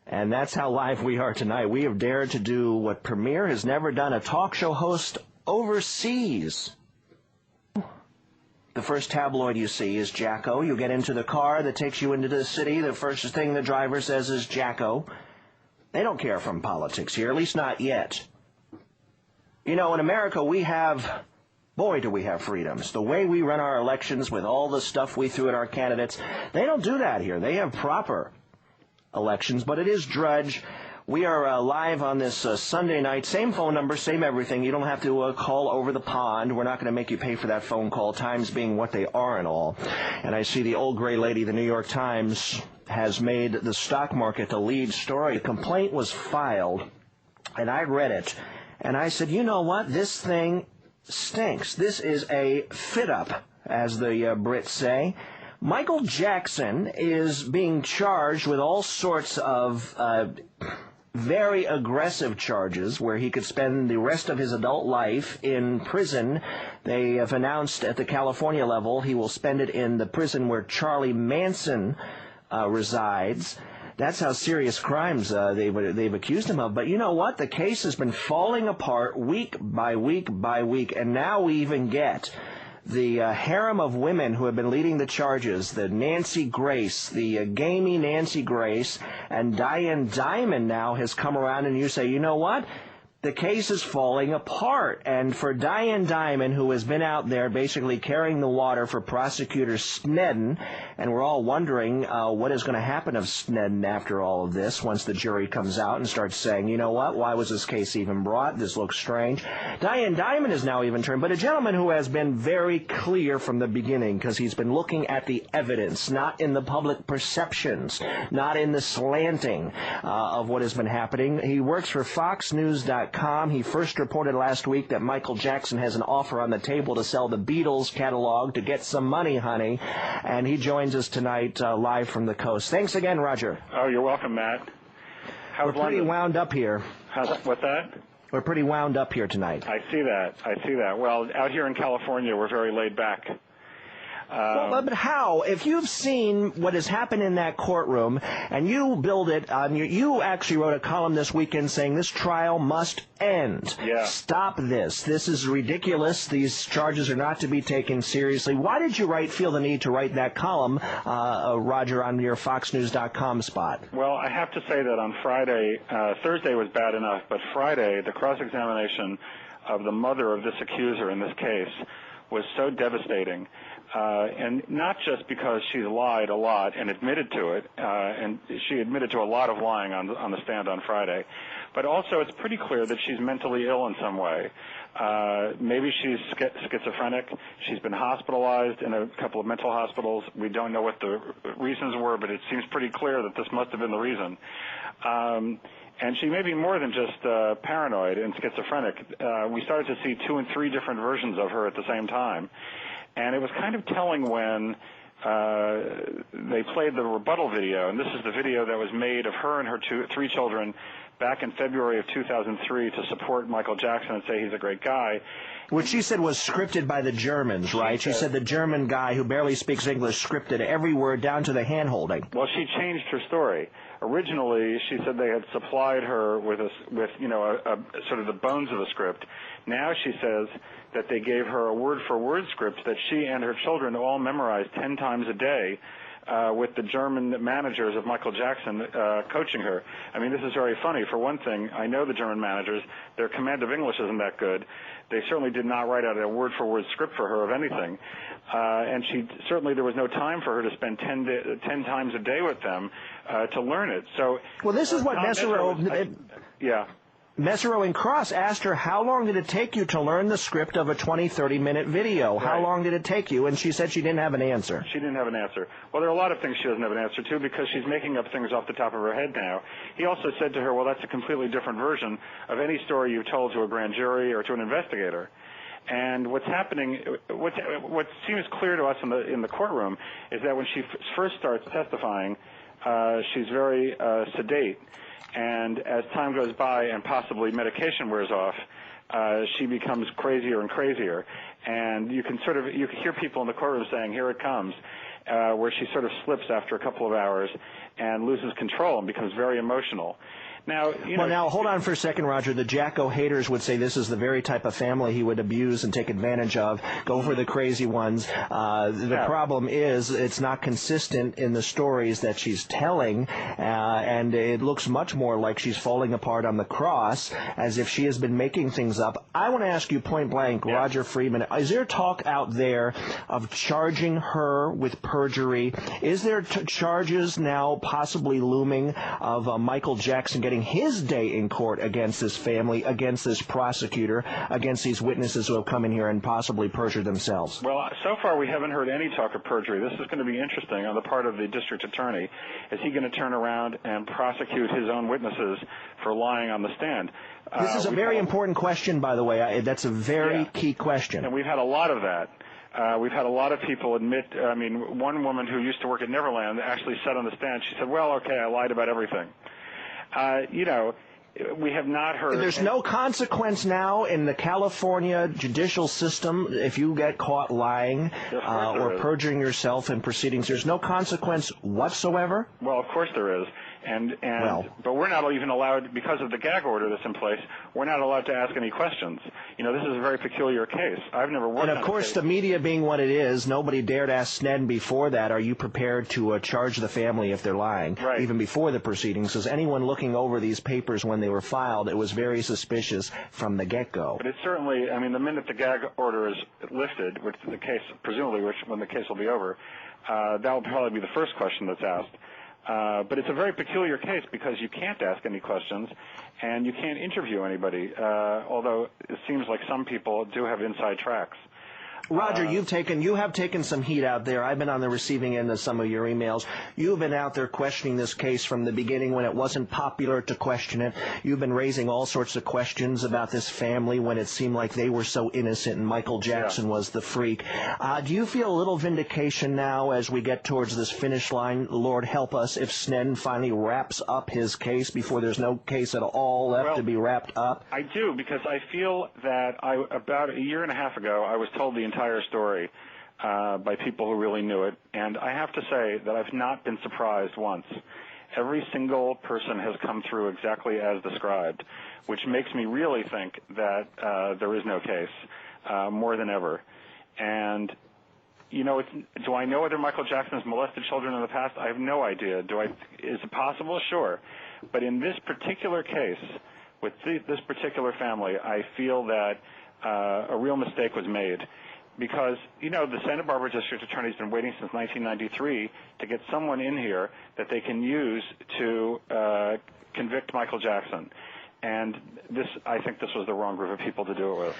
And that's how live we are tonight. We have dared to do what Premier has never done, a talk show host overseas. The first tabloid you see is Jacko. You get into the car that takes you into the city. The first thing the driver says is Jacko. They don't care from politics here, at least not yet. You know, in America we have, boy do we have freedoms. The way we run our elections with all the stuff we threw at our candidates, they don't do that here. They have proper elections, but it is Drudge. We are live on this Sunday night. Same phone number, same everything. You don't have to call over the pond. We're not going to make you pay for that phone call, times being what they are and all. And I see the old gray lady, the New York Times, has made the stock market the lead story. A complaint was filed, and I read it, and I said, you know what? This thing stinks. This is a fit-up, as the Brits say. Michael Jackson is being charged with all sorts of very aggressive charges where he could spend the rest of his adult life in prison. They have announced at the California level he will spend it in the prison where Charlie Manson resides. That's how serious crimes they've accused him of. But you know what? The case has been falling apart week by week by week, and now we even get the harem of women who have been leading the charges, the Nancy Grace, the gamey Nancy Grace, and Diane Dimond now has come around, and you say, you know what? The case is falling apart. And for Diane Dimond, who has been out there basically carrying the water for prosecutor Snedden, and we're all wondering what is going to happen of Snedden after all of this once the jury comes out and starts saying, you know what, why was this case even brought? This looks strange. Diane Dimond is now even turned, but a gentleman who has been very clear from the beginning because he's been looking at the evidence, not in the public perceptions, not in the slanting of what has been happening. He works for FoxNews.com. He first reported last week that Michael Jackson has an offer on the table to sell the Beatles catalog to get some money, honey. And he joins us tonight live from the coast. Thanks again, Roger. Oh, you're welcome, Matt. We're pretty wound up here. What's that? We're pretty wound up here tonight. I see that. Well, out here in California, we're very laid back. Well, but how? If you've seen what has happened in that courtroom, and you build it on you actually wrote a column this weekend saying this trial must end. Yeah. Stop this. This is ridiculous. These charges are not to be taken seriously. Why did you feel the need to write that column, Roger, on your FoxNews.com spot? Well, I have to say that on Friday, Thursday was bad enough, but Friday, the cross-examination of the mother of this accuser in this case was so devastating. And not just because she's lied a lot and admitted to it, and she admitted to a lot of lying on the stand on Friday, but also it's pretty clear that she's mentally ill in some way. Maybe she's schizophrenic. She's been hospitalized in a couple of mental hospitals. We don't know what the reasons were, but it seems pretty clear that this must have been the reason. And she may be more than just paranoid and schizophrenic. We started to see 2 and 3 different versions of her at the same time. And it was kind of telling when they played the rebuttal video, and this is the video that was made of her and her 3 children back in February of 2003 to support Michael Jackson and say he's a great guy. Which she said was scripted by the Germans, right? She said the German guy who barely speaks English scripted every word down to the hand-holding. Well, she changed her story. Originally, she said they had supplied her with a sort of the bones of a script. Now she says that they gave her a word-for-word script that she and her children all memorized 10 times a day with the German managers of Michael Jackson coaching her. I mean, this is very funny. For one thing, I know the German managers. Their command of English isn't that good. They certainly did not write out a word-for-word script for her of anything. And there was no time for her to spend 10 times a day with them to learn it. So, well, this is what Messerow and Cross asked her, how long did it take you to learn the script of a 20, 30-minute video? Right. How long did it take you? And she said she didn't have an answer. She didn't have an answer. Well, there are a lot of things she doesn't have an answer to because she's making up things off the top of her head now. He also said to her, well, that's a completely different version of any story you've told to a grand jury or to an investigator. And what's happening, what seems clear to us in the courtroom is that when she first starts testifying, she's very sedate. And as time goes by and possibly medication wears off, she becomes crazier and crazier. And you can hear people in the courtroom saying, here it comes. where she sort of slips after a couple of hours and loses control and becomes very emotional. Now, now, hold on for a second, Roger. The Jacko haters would say this is the very type of family he would abuse and take advantage of, go for the crazy ones. The problem is it's not consistent in the stories that she's telling, and it looks much more like she's falling apart on the cross, as if she has been making things up. I want to ask you point blank, Roger Friedman, is there talk out there of charging her with perjury? Is there charges now possibly looming of Michael Jackson getting his day in court against this family, against this prosecutor, against these witnesses who have come in here and possibly perjured themselves? Well, so far we haven't heard any talk of perjury. This is going to be interesting on the part of the district attorney. Is he going to turn around and prosecute his own witnesses for lying on the stand? This is a very important question, by the way. That's a very key question. And we've had a lot of that. We've had a lot of people admit, one woman who used to work at Neverland actually said on the stand, she said, well, okay, I lied about everything. We have not heard. There's no consequence now in the California judicial system if you get caught lying or perjuring yourself in proceedings. There's no consequence whatsoever? Well, of course there is. But we're not even allowed, because of the gag order that's in place, we're not allowed to ask any questions. This is a very peculiar case. I've never worked on And of course, the media being what it is, nobody dared ask Snedden before that, are you prepared to charge the family if they're lying? Right. Even before the proceedings. Because anyone looking over these papers when they were filed, it was very suspicious from the get-go. But it's certainly, the minute the gag order is lifted, which the case, presumably, when the case will be over, that will probably be the first question that's asked. But it's a very peculiar case because you can't ask any questions and you can't interview anybody, although it seems like some people do have inside tracks. Roger, you have taken some heat out there. I've been on the receiving end of some of your emails. You've been out there questioning this case from the beginning when it wasn't popular to question it. You've been raising all sorts of questions about this family when it seemed like they were so innocent and Michael Jackson was the freak. Do you feel a little vindication now as we get towards this finish line? Lord help us if Snedden finally wraps up his case before there's no case at all left to be wrapped up. I do, because I feel that about a year and a half ago I was told the entire story by people who really knew it, and I have to say that I've not been surprised once. Every single person has come through exactly as described, which makes me really think that there is no case more than ever. And do I know whether Michael Jackson has molested children in the past? I have no idea. Is it possible? Sure. But in this particular case, with this particular family, I feel that a real mistake was made. Because, the Santa Barbara District Attorney has been waiting since 1993 to get someone in here that they can use to convict Michael Jackson. And I think this was the wrong group of people to do it with.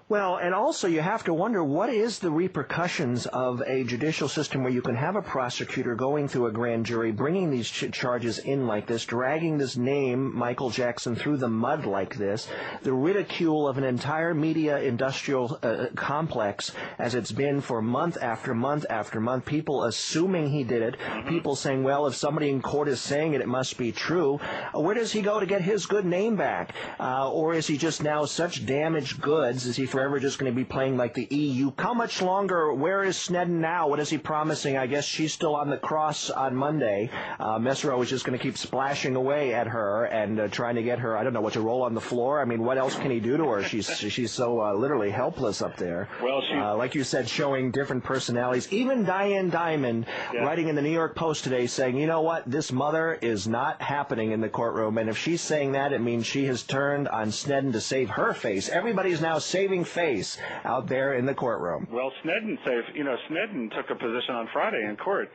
Well, and also you have to wonder, what is the repercussions of a judicial system where you can have a prosecutor going through a grand jury, bringing these charges in like this, dragging this name, Michael Jackson, through the mud like this, the ridicule of an entire media industrial complex as it's been for month after month after month, people assuming he did it, people saying, well, if somebody in court is saying it, it must be true. Where does he go to get his good name back? Or is he just now such damaged goods? Is he forever just going to be playing like the EU? How much longer? Where is Snedden now? What is he promising? I guess she's still on the cross on Monday. Mesereau is just going to keep splashing away at her and trying to get her, I don't know, to roll on the floor. What else can he do to her? She's so literally helpless up there. Well, like you said, showing different personalities. Even Diane Diamond writing in the New York Post today saying, you know what, this mother is not happening in the courtroom. And if she's saying that, it means she has turned on Snedden to save her face. Everybody's now saving face out there in the courtroom. Well, Snedden took a position on Friday in court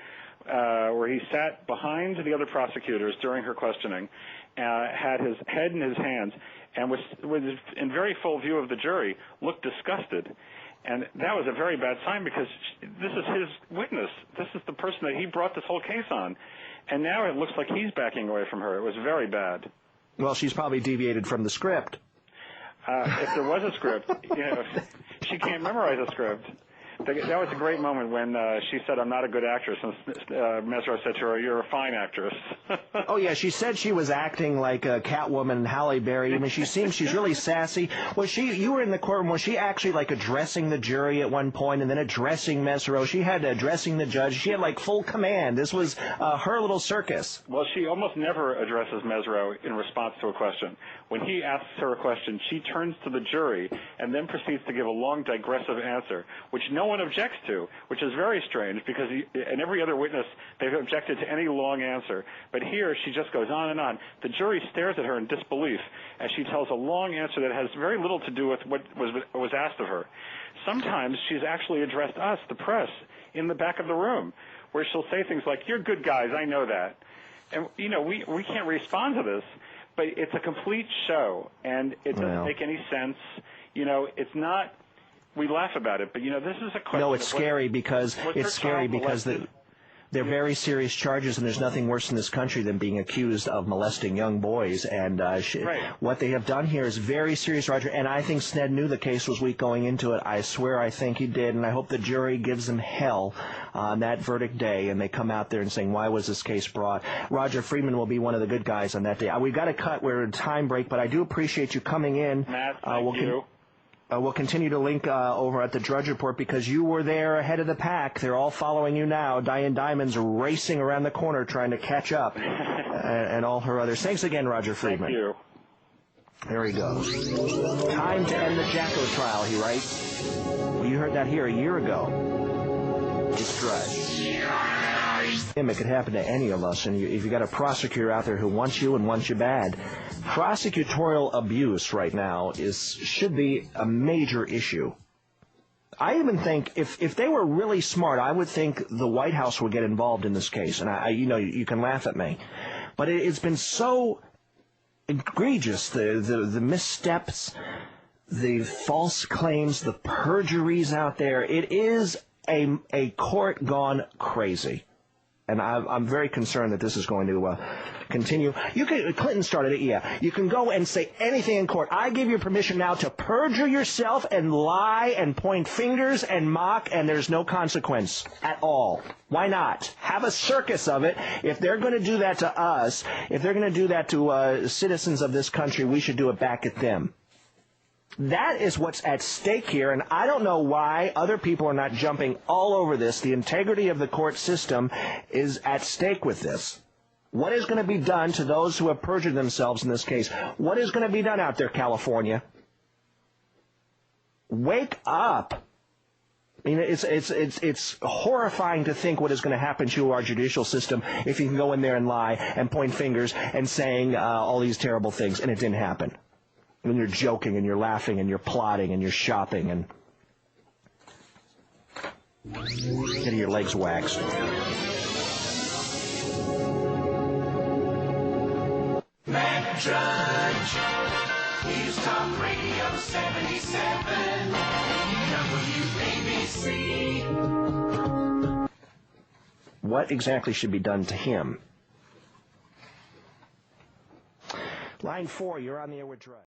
where he sat behind the other prosecutors during her questioning, had his head in his hands, and was in very full view of the jury, looked disgusted. And that was a very bad sign because this is his witness. This is the person that he brought this whole case on. And now it looks like he's backing away from her. It was very bad. Well, she's probably deviated from the script. If there was a script, she can't memorize a script. That was a great moment when she said, "I'm not a good actress," and Mesereau said to her, "You're a fine actress." Oh, yeah, she said she was acting like a Catwoman, Halle Berry. I mean, she's really sassy. You were in the courtroom, was she actually like addressing the jury at one point and then addressing Mesereau? She had addressing the judge. She had like full command. This was her little circus. Well, she almost never addresses Mesereau in response to a question. When he asks her a question, she turns to the jury and then proceeds to give a long digressive answer, which no one objects to, which is very strange because and every other witness, they've objected to any long answer. But here, she just goes on and on. The jury stares at her in disbelief as she tells a long answer that has very little to do with what was asked of her. Sometimes she's actually addressed us, the press, in the back of the room, where she'll say things like, "You're good guys, I know that." And, we can't respond to this, but it's a complete show, and it doesn't make any sense. It's not, we laugh about it, but, this is a question. No, it's scary because they're very serious charges, and there's nothing worse in this country than being accused of molesting young boys. And what they have done here is very serious, Roger. And I think Sned knew the case was weak going into it. I swear I think he did. And I hope the jury gives them hell on that verdict day, and they come out there and saying, why was this case brought? Roger Friedman will be one of the good guys on that day. We've got to cut. We're in time break, but I do appreciate you coming in. Matt, thank you. We'll continue to link over at the Drudge Report because you were there ahead of the pack. They're all following you now. Diane Diamond's racing around the corner trying to catch up and all her others. Thanks again, Roger Friedman. Thank you. There he goes. Time to end the Jacko trial, he writes. Well, you heard that here a year ago. It's Drudge. It could happen to any of us, and if you got a prosecutor out there who wants you and wants you bad, prosecutorial abuse right now should be a major issue. I even think if they were really smart, I would think the White House would get involved in this case. And you can laugh at me, but it's been so egregious, the missteps, the false claims, the perjuries out there. It is a court gone crazy. And I'm very concerned that this is going to continue. Clinton started it, yeah. You can go and say anything in court. I give you permission now to perjure yourself and lie and point fingers and mock, and there's no consequence at all. Why not? Have a circus of it. If they're going to do that to us, if they're going to do that to citizens of this country, we should do it back at them. That is what's at stake here, and I don't know why other people are not jumping all over this. The integrity of the court system is at stake with this. What is going to be done to those who have perjured themselves in this case? What is going to be done out there, California? Wake up. I mean, it's horrifying to think what is going to happen to our judicial system if you can go in there and lie and point fingers and saying all these terrible things, and it didn't happen. And you're joking and you're laughing and you're plotting and you're shopping and getting your legs waxed. Matt Drudge, News Talk Radio 77, WABC. What exactly should be done to him? Line 4, you're on the air with Drudge.